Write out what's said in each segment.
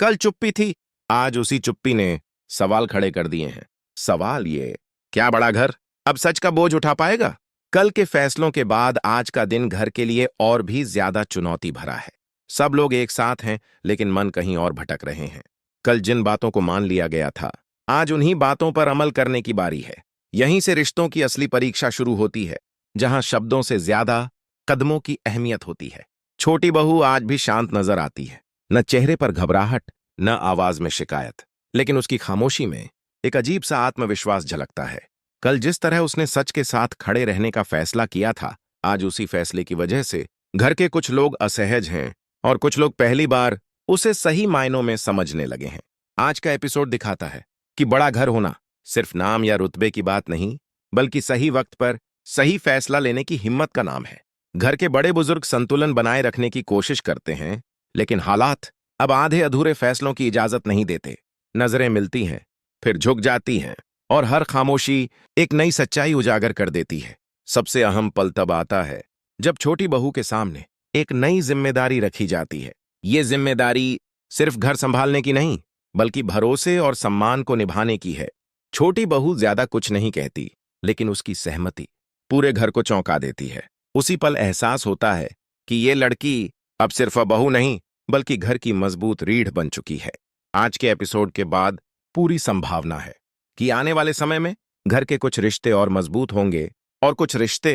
कल चुप्पी थी, आज उसी चुप्पी ने सवाल खड़े कर दिए हैं। सवाल ये, क्या बड़ा घर अब सच का बोझ उठा पाएगा? कल के फैसलों के बाद आज का दिन घर के लिए और भी ज्यादा चुनौती भरा है। सब लोग एक साथ हैं, लेकिन मन कहीं और भटक रहे हैं। कल जिन बातों को मान लिया गया था, आज उन्हीं बातों पर अमल करने की बारी है। यहीं से रिश्तों की असली परीक्षा शुरू होती है, जहां शब्दों से ज्यादा कदमों की अहमियत होती है। छोटी बहू आज भी शांत नजर आती है, न चेहरे पर घबराहट, न आवाज में शिकायत, लेकिन उसकी खामोशी में एक अजीब सा आत्मविश्वास झलकता है। कल जिस तरह उसने सच के साथ खड़े रहने का फैसला किया था, आज उसी फैसले की वजह से घर के कुछ लोग असहज हैं और कुछ लोग पहली बार उसे सही मायनों में समझने लगे हैं। आज का एपिसोड दिखाता है कि बड़ा घर होना सिर्फ नाम या रुतबे की बात नहीं, बल्कि सही वक्त पर सही फैसला लेने की हिम्मत का नाम है। घर के बड़े बुजुर्ग संतुलन बनाए रखने की कोशिश करते हैं, लेकिन हालात अब आधे अधूरे फैसलों की इजाजत नहीं देते। नजरें मिलती हैं, फिर झुक जाती हैं, और हर खामोशी एक नई सच्चाई उजागर कर देती है। सबसे अहम पल तब आता है जब छोटी बहू के सामने एक नई जिम्मेदारी रखी जाती है। ये जिम्मेदारी सिर्फ घर संभालने की नहीं, बल्कि भरोसे और सम्मान को निभाने की है। छोटी बहू ज्यादा कुछ नहीं कहती, लेकिन उसकी सहमति पूरे घर को चौंका देती है। उसी पल एहसास होता है कि ये लड़की अब सिर्फ बहू नहीं, बल्कि घर की मजबूत रीढ़ बन चुकी है। आज के एपिसोड के बाद पूरी संभावना है कि आने वाले समय में घर के कुछ रिश्ते और मजबूत होंगे और कुछ रिश्ते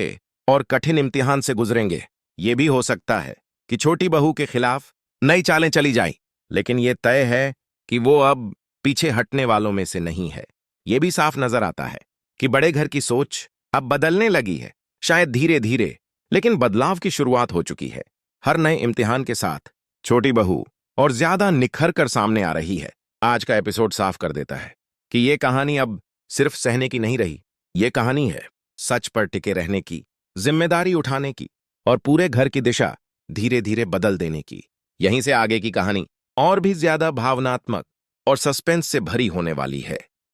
और कठिन इम्तिहान से गुजरेंगे। ये भी हो सकता है कि छोटी बहू के खिलाफ नई चालें चली जाएं, लेकिन ये तय है कि वो अब पीछे हटने वालों में से नहीं है। ये भी साफ नजर आता है कि बड़े घर की सोच अब बदलने लगी है, शायद धीरे धीरे, लेकिन बदलाव की शुरुआत हो चुकी है। हर नए इम्तिहान के साथ छोटी बहू और ज्यादा निखर कर सामने आ रही है। आज का एपिसोड साफ कर देता है कि ये कहानी अब सिर्फ सहने की नहीं रही। ये कहानी है सच पर टिके रहने की, जिम्मेदारी उठाने की, और पूरे घर की दिशा धीरे धीरे बदल देने की। यहीं से आगे की कहानी और भी ज्यादा भावनात्मक और सस्पेंस से भरी होने वाली है।